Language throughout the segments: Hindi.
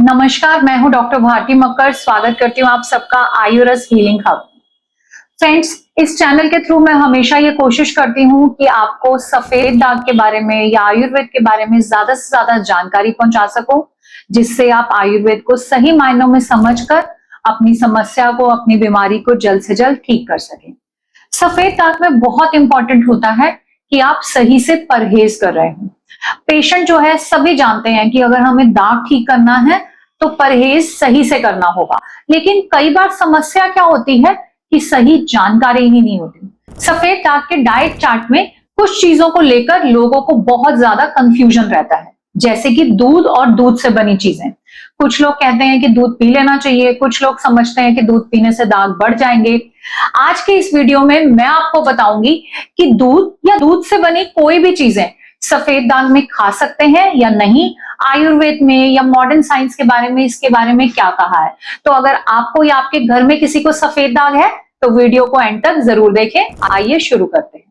नमस्कार, मैं हूं डॉक्टर भारती मक्कर। स्वागत करती हूं आप सबका आयुरस हीलिंग हब। फ्रेंड्स, इस चैनल के थ्रू मैं हमेशा ये कोशिश करती हूं कि आपको सफेद दाग के बारे में या आयुर्वेद के बारे में ज्यादा से ज्यादा जानकारी पहुंचा सकूं, जिससे आप आयुर्वेद को सही मायनों में समझकर अपनी समस्या को, अपनी बीमारी को जल्द से जल्द ठीक कर सकें। सफेद दाग में बहुत इंपॉर्टेंट होता है कि आप सही से परहेज कर रहे हो। पेशेंट जो है सभी जानते हैं कि अगर हमें दाग ठीक करना है तो परहेज सही से करना होगा, लेकिन कई बार समस्या क्या होती है कि सही जानकारी ही नहीं होती। सफेद दाग के डाइट चार्ट में कुछ चीजों को लेकर लोगों को बहुत ज्यादा कंफ्यूजन रहता है, जैसे कि दूध और दूध से बनी चीजें। कुछ लोग कहते हैं कि दूध पी लेना चाहिए, कुछ लोग समझते हैं कि दूध पीने से दाग बढ़ जाएंगे। आज के इस वीडियो में मैं आपको बताऊंगी कि दूध या दूध से बनी कोई भी चीजें सफेद दाग में खा सकते हैं या नहीं, आयुर्वेद में या मॉडर्न साइंस के बारे में इसके बारे में क्या कहा है। तो अगर आपको या आपके घर में किसी को सफेद दाग है तो वीडियो को एंड तक जरूर देखें। आइए शुरू करते हैं।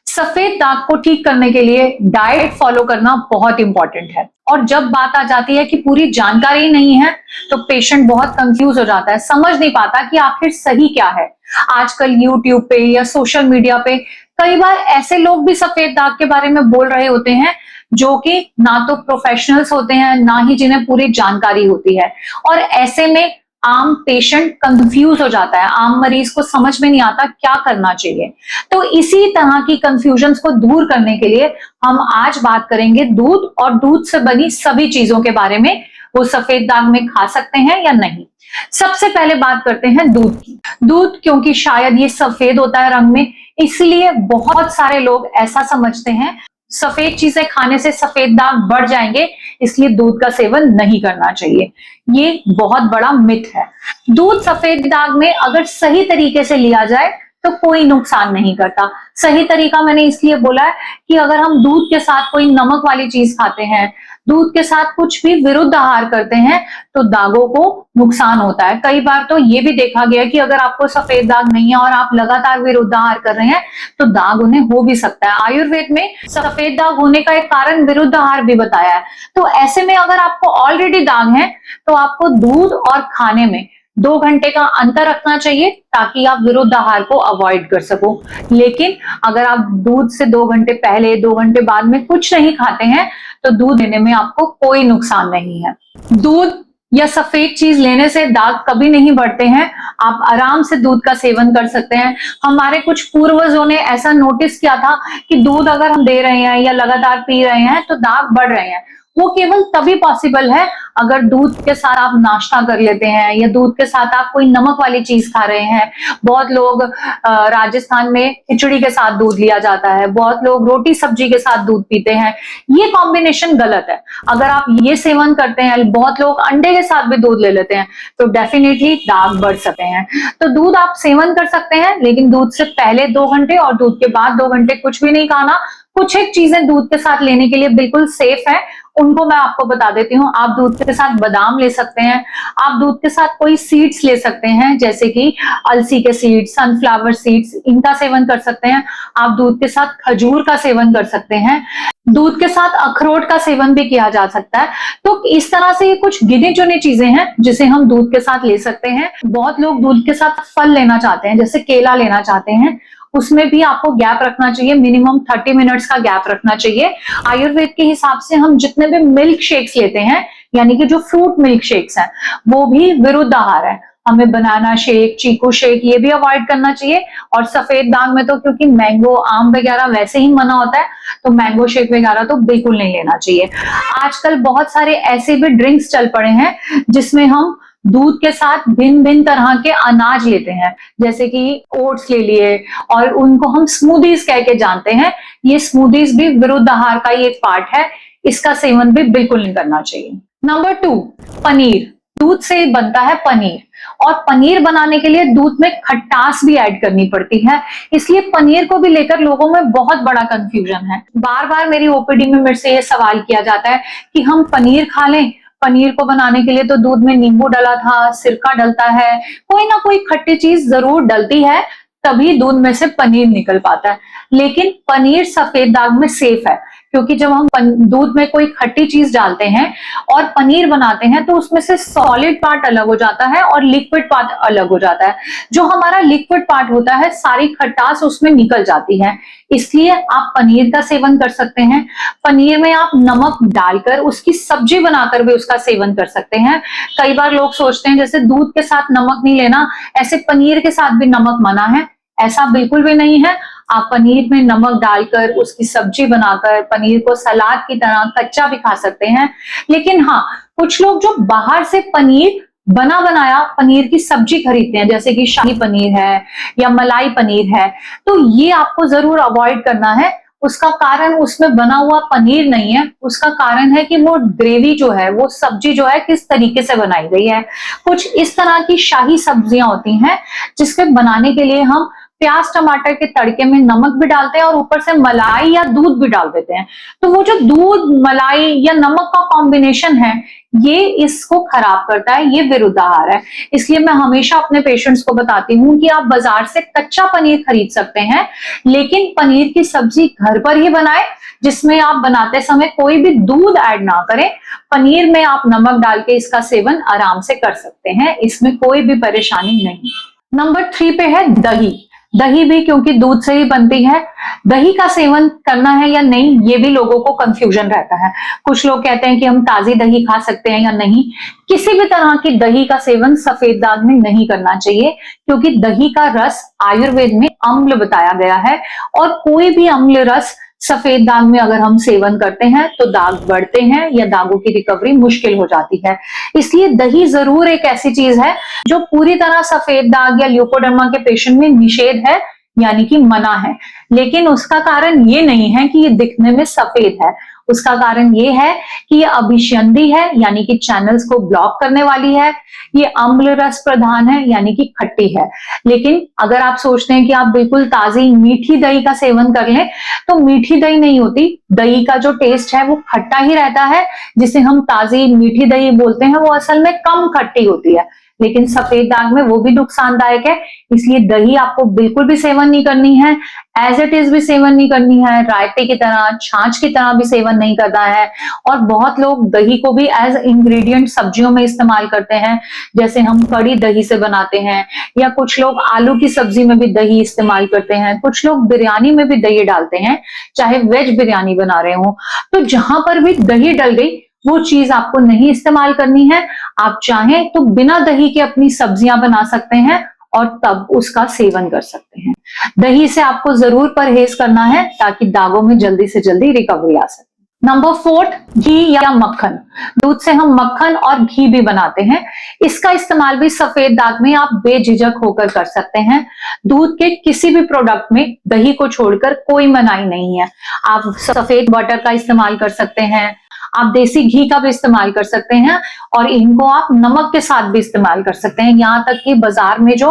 सफेद दाग को ठीक करने के लिए डाइट फॉलो करना बहुत इंपॉर्टेंट है, और जब बात आ जाती है कि पूरी जानकारी नहीं है तो पेशेंट बहुत कंफ्यूज हो जाता है, समझ नहीं पाता कि आखिर सही क्या है। आजकल यूट्यूब पे या सोशल मीडिया पे कई बार ऐसे लोग भी सफेद दाग के बारे में बोल रहे होते हैं जो कि ना तो प्रोफेशनल्स होते हैं, ना ही जिन्हें पूरी जानकारी होती है, और ऐसे में आम पेशेंट कंफ्यूज हो जाता है, आम मरीज को समझ में नहीं आता क्या करना चाहिए। तो इसी तरह की कंफ्यूजन्स को दूर करने के लिए हम आज बात करेंगे दूध और दूध से बनी सभी चीजों के बारे में। वो सफेद दाग में खा सकते हैं या नहीं। सबसे पहले बात करते हैं दूध की। दूध क्योंकि शायद ये सफेद होता है रंग में, इसलिए बहुत सारे लोग ऐसा समझते हैं सफेद चीजें खाने से सफेद दाग बढ़ जाएंगे, इसलिए दूध का सेवन नहीं करना चाहिए। ये बहुत बड़ा मिथ है। दूध सफेद दाग में अगर सही तरीके से लिया जाए तो कोई नुकसान नहीं करता। सही तरीका मैंने इसलिए बोला है कि अगर हम दूध के साथ कोई नमक वाली चीज खाते हैं, दूध के साथ कुछ भी विरुद्ध आहार करते हैं तो दागों को नुकसान होता है। कई बार तो ये भी देखा गया कि अगर आपको सफेद दाग नहीं है और आप लगातार विरुद्ध आहार कर रहे हैं तो दाग उन्हें हो भी सकता है। आयुर्वेद में सफेद दाग होने का एक कारण विरुद्ध आहार भी बताया है। तो ऐसे में अगर आपको ऑलरेडी दाग है तो आपको दूध और खाने में 2 घंटे का अंतर रखना चाहिए ताकि आप विरुद्ध आहार को अवॉइड कर सको। लेकिन अगर आप दूध से 2 घंटे पहले, 2 घंटे बाद में कुछ नहीं खाते हैं तो दूध लेने में आपको कोई नुकसान नहीं है। दूध या सफेद चीज लेने से दाग कभी नहीं बढ़ते हैं। आप आराम से दूध का सेवन कर सकते हैं। हमारे कुछ पूर्वजों ने ऐसा नोटिस किया था कि दूध अगर हम दे रहे हैं या लगातार पी रहे हैं तो दाग बढ़ रहे हैं। वो केवल तभी पॉसिबल है अगर दूध के साथ आप नाश्ता कर लेते हैं या दूध के साथ आप कोई नमक वाली चीज खा रहे हैं। बहुत लोग राजस्थान में खिचड़ी के साथ दूध लिया जाता है, बहुत लोग रोटी सब्जी के साथ दूध पीते हैं। ये कॉम्बिनेशन गलत है। अगर आप ये सेवन करते हैं, बहुत लोग अंडे के साथ भी दूध ले लेते हैं, तो डेफिनेटली दाग बढ़ सकते हैं। तो दूध आप सेवन कर सकते हैं, लेकिन दूध से पहले 2 घंटे और दूध के बाद 2 घंटे कुछ भी नहीं खाना। कुछ एक चीजें दूध के साथ लेने के लिए बिल्कुल सेफ है, उनको मैं आपको बता देती हूँ। आप दूध के साथ बादाम ले सकते हैं, आप दूध के साथ कोई सीड्स ले सकते हैं, जैसे कि अलसी के सीड्स, सनफ्लावर सीड्स, इनका सेवन कर सकते हैं। आप दूध के साथ खजूर का सेवन कर सकते हैं। दूध के साथ अखरोट का सेवन भी किया जा सकता है। तो इस तरह से ये कुछ गिने चुने चीजें हैं जिसे हम दूध के साथ ले सकते हैं। बहुत लोग दूध के साथ फल लेना चाहते हैं, जैसे केला लेना चाहते हैं, उसमें भी आपको गैप रखना चाहिए, मिनिमम 30 मिनट्स का गैप रखना चाहिए। आयुर्वेद के हिसाब से हम जितने भी मिल्क शेक्स लेते हैं, यानी कि जो फ्रूट मिल्क शेक्स हैं, वो भी विरुद्ध आहार है। हमें बनाना शेक, चीकू शेक ये भी अवॉइड करना चाहिए। और सफेद दाग में तो क्योंकि मैंगो, आम वगैरह वैसे ही मना होता है, तो मैंगो शेक वगैरह तो बिल्कुल नहीं लेना चाहिए। आजकल बहुत सारे ऐसे भी ड्रिंक्स चल पड़े हैं जिसमें हम दूध के साथ भिन्न भिन्न तरह के अनाज लेते हैं, जैसे कि ओट्स ले लिए, और उनको हम स्मूदीज कह के जानते हैं। ये स्मूदीज भी विरुद्ध आहार का ही एक पार्ट है, इसका सेवन भी बिल्कुल नहीं करना चाहिए। नंबर 2, पनीर। दूध से बनता है पनीर, और पनीर बनाने के लिए दूध में खटास भी ऐड करनी पड़ती है, इसलिए पनीर को भी लेकर लोगों में बहुत बड़ा कंफ्यूजन है। बार बार मेरी ओपीडी में मेरे से ये सवाल किया जाता है कि हम पनीर खा लें, पनीर को बनाने के लिए तो दूध में नींबू डला था, सिरका डलता है, कोई ना कोई खट्टी चीज जरूर डलती है, तभी दूध में से पनीर निकल पाता है। लेकिन पनीर सफेद दाग में सेफ है, क्योंकि जब हम दूध में कोई खट्टी चीज डालते हैं और पनीर बनाते हैं तो उसमें से सॉलिड पार्ट अलग हो जाता है और लिक्विड पार्ट अलग हो जाता है। जो हमारा लिक्विड पार्ट होता है, सारी खटास उसमें निकल जाती है। इसलिए आप पनीर का सेवन कर सकते हैं। पनीर में आप नमक डालकर उसकी सब्जी बनाकर भी उसका सेवन कर सकते हैं। कई बार लोग सोचते हैं जैसे दूध के साथ नमक नहीं लेना, ऐसे पनीर के साथ भी नमक मना है। ऐसा बिल्कुल भी नहीं है। आप पनीर में नमक डालकर उसकी सब्जी बनाकर पनीर को सलाद की तरह कच्चा भी खा सकते हैं। लेकिन हाँ, कुछ लोग जो बाहर से पनीर बना बनाया पनीर की सब्जी खरीदते हैं, जैसे कि शाही पनीर है या मलाई पनीर है, तो ये आपको जरूर अवॉइड करना है। उसका कारण उसमें बना हुआ पनीर नहीं है, उसका कारण है कि वो ग्रेवी जो है, वो सब्जी जो है किस तरीके से बनाई गई है। कुछ इस तरह की शाही सब्जियां होती हैं जिसके बनाने के लिए हम प्याज टमाटर के तड़के में नमक भी डालते हैं और ऊपर से मलाई या दूध भी डाल देते हैं। तो वो जो दूध मलाई या नमक का कॉम्बिनेशन है, ये इसको खराब करता है, ये विरुद्धाहार है। इसलिए मैं हमेशा अपने पेशेंट्स को बताती हूँ कि आप बाजार से कच्चा पनीर खरीद सकते हैं, लेकिन पनीर की सब्जी घर पर ही बनाएं, जिसमें आप बनाते समय कोई भी दूध ऐड ना करें। पनीर में आप नमक डाल के इसका सेवन आराम से कर सकते हैं, इसमें कोई भी परेशानी नहीं। नंबर 3 पे है दही। दही भी क्योंकि दूध से ही बनती है, दही का सेवन करना है या नहीं, ये भी लोगों को कंफ्यूजन रहता है। कुछ लोग कहते हैं कि हम ताजी दही खा सकते हैं या नहीं। किसी भी तरह की दही का सेवन सफेद दाग में नहीं करना चाहिए, क्योंकि दही का रस आयुर्वेद में अम्ल बताया गया है, और कोई भी अम्ल रस सफेद दाग में अगर हम सेवन करते हैं तो दाग बढ़ते हैं या दागों की रिकवरी मुश्किल हो जाती है। इसलिए दही जरूर एक ऐसी चीज है जो पूरी तरह सफेद दाग या ल्यूकोडर्मा के पेशेंट में निषेध है, यानी कि मना है। लेकिन उसका कारण ये नहीं है कि ये दिखने में सफेद है, उसका कारण ये है कि ये अभिसंधि है, यानी कि चैनल्स को ब्लॉक करने वाली है। ये अम्ल रस प्रधान है, यानी कि खट्टी है। लेकिन अगर आप सोचते हैं कि आप बिल्कुल ताजी मीठी दही का सेवन कर लें, तो मीठी दही नहीं होती। दही का जो टेस्ट है वो खट्टा ही रहता है। जिसे हम ताजी मीठी दही बोलते हैं, वो असल में कम खट्टी होती है, लेकिन सफेद दाग में वो भी नुकसानदायक है। इसलिए दही आपको बिल्कुल भी सेवन नहीं करनी है, एज इट इज भी सेवन नहीं करनी है, रायते की तरह छाछ की तरह भी सेवन नहीं करना है। और बहुत लोग दही को भी एज इंग्रेडिएंट सब्जियों में इस्तेमाल करते हैं, जैसे हम कड़ी दही से बनाते हैं, या कुछ लोग आलू की सब्जी में भी दही इस्तेमाल करते हैं, कुछ लोग बिरयानी में भी दही डालते हैं, चाहे वेज बिरयानी बना रहे हो। तो जहां पर भी दही डल गई, वो चीज आपको नहीं इस्तेमाल करनी है। आप चाहें तो बिना दही के अपनी सब्जियां बना सकते हैं और तब उसका सेवन कर सकते हैं। दही से आपको जरूर परहेज करना है, ताकि दागों में जल्दी से जल्दी रिकवरी आ सके। नंबर 4, घी या मक्खन। दूध से हम मक्खन और घी भी बनाते हैं। इसका इस्तेमाल भी सफेद दाग में आप बेझिझक होकर कर सकते हैं। दूध के किसी भी प्रोडक्ट में दही को छोड़कर कोई मनाही नहीं है। आप सफेद बटर का इस्तेमाल कर सकते हैं, आप देसी घी का भी इस्तेमाल कर सकते हैं, और इनको आप नमक के साथ भी इस्तेमाल कर सकते हैं। यहाँ तक कि बाजार में जो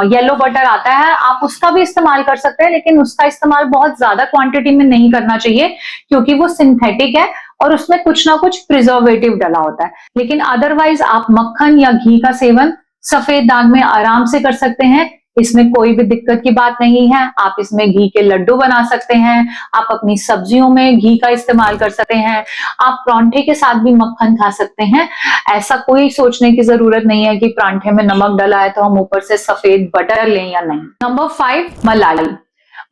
येलो बटर आता है, आप उसका भी इस्तेमाल कर सकते हैं, लेकिन उसका इस्तेमाल बहुत ज्यादा क्वांटिटी में नहीं करना चाहिए, क्योंकि वो सिंथेटिक है और उसमें कुछ ना कुछ प्रिजर्वेटिव डला होता है। लेकिन अदरवाइज आप मक्खन या घी का सेवन सफेद दाग में आराम से कर सकते हैं। इसमें कोई भी दिक्कत की बात नहीं है। आप इसमें घी के लड्डू बना सकते हैं, आप अपनी सब्जियों में घी का इस्तेमाल कर सकते हैं, आप परांठे के साथ भी मक्खन खा सकते हैं। ऐसा कोई सोचने की जरूरत नहीं है कि परांठे में नमक डला है तो हम ऊपर से सफेद बटर लें या नहीं। नंबर 5, मलाई।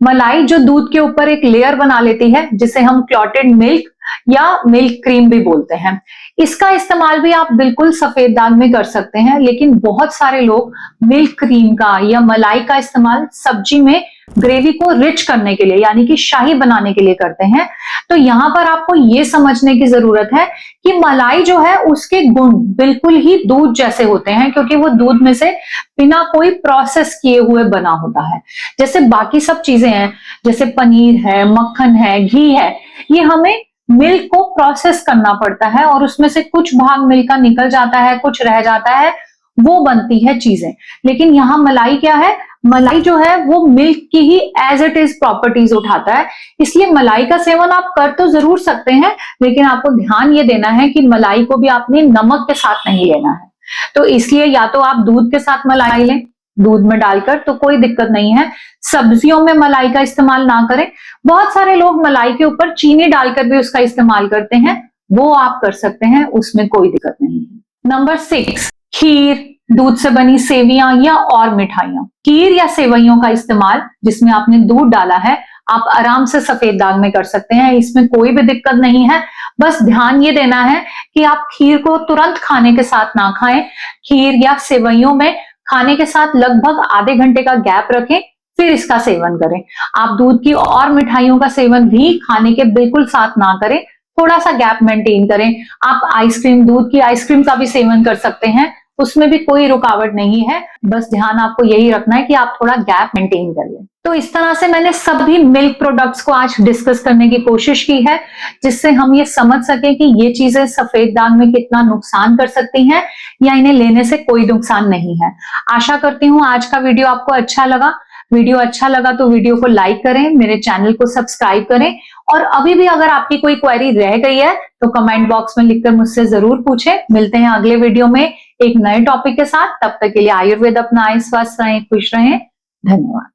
मलाई जो दूध के ऊपर एक लेयर बना लेती है, जिसे हम क्लॉटेड मिल्क या मिल्क क्रीम भी बोलते हैं। इसका इस्तेमाल भी आप बिल्कुल सफेद दाग में कर सकते हैं, लेकिन बहुत सारे लोग मिल्क क्रीम का या मलाई का इस्तेमाल सब्जी में ग्रेवी को रिच करने के लिए, यानी कि शाही बनाने के लिए करते हैं। तो यहाँ पर आपको ये समझने की जरूरत है कि मलाई जो है उसके गुण बिल्कुल ही दूध जैसे होते हैं, क्योंकि वो दूध में से बिना कोई प्रोसेस किए हुए बना होता है। जैसे बाकी सब चीजें हैं, जैसे पनीर है, मक्खन है, घी है, ये हमें मिल्क को प्रोसेस करना पड़ता है और उसमें से कुछ भाग मिल्क का निकल जाता है, कुछ रह जाता है, वो बनती है चीजें। लेकिन यहाँ मलाई क्या है, मलाई जो है वो मिल्क की ही एज इट इज प्रॉपर्टीज उठाता है। इसलिए मलाई का सेवन आप कर तो जरूर सकते हैं, लेकिन आपको ध्यान ये देना है कि मलाई को भी आपने नमक के साथ नहीं लेना है। तो इसलिए या तो आप दूध के साथ मलाई लें, दूध में डालकर, तो कोई दिक्कत नहीं है। सब्जियों में मलाई का इस्तेमाल ना करें। बहुत सारे लोग मलाई के ऊपर चीनी डालकर भी उसका इस्तेमाल करते हैं, वो आप कर सकते हैं, उसमें कोई दिक्कत नहीं है। नंबर 6, खीर, दूध से बनी सेवियां या और मिठाइयां। खीर या सेवइयों का इस्तेमाल जिसमें आपने दूध डाला है, आप आराम से सफेद दाग में कर सकते हैं, इसमें कोई भी दिक्कत नहीं है। बस ध्यान ये देना है कि आप खीर को तुरंत खाने के साथ ना खाएं। खीर या सेवइयों में खाने के साथ लगभग आधे घंटे का गैप रखें, फिर इसका सेवन करें। आप दूध की और मिठाइयों का सेवन भी खाने के बिल्कुल साथ ना करें, थोड़ा सा गैप मेंटेन करें। आप आइसक्रीम, दूध की आइसक्रीम का भी सेवन कर सकते हैं, उसमें भी कोई रुकावट नहीं है। बस ध्यान आपको यही रखना है कि आप थोड़ा गैप मेंटेन करिए। तो इस तरह से मैंने सभी मिल्क प्रोडक्ट्स को आज डिस्कस करने की कोशिश की है, जिससे हम ये समझ सके कि ये चीजें सफेद दाग में कितना नुकसान कर सकती हैं या इन्हें लेने से कोई नुकसान नहीं है। आशा करती हूँ आज का वीडियो आपको अच्छा लगा। वीडियो अच्छा लगा तो वीडियो को लाइक करें, मेरे चैनल को सब्सक्राइब करें, और अभी भी अगर आपकी कोई क्वेरी रह गई है तो कमेंट बॉक्स में लिखकर मुझसे जरूर पूछें। मिलते हैं अगले वीडियो में एक नए टॉपिक के साथ। तब तक के लिए आयुर्वेद अपनाएं, स्वस्थ रहें, खुश रहें। धन्यवाद।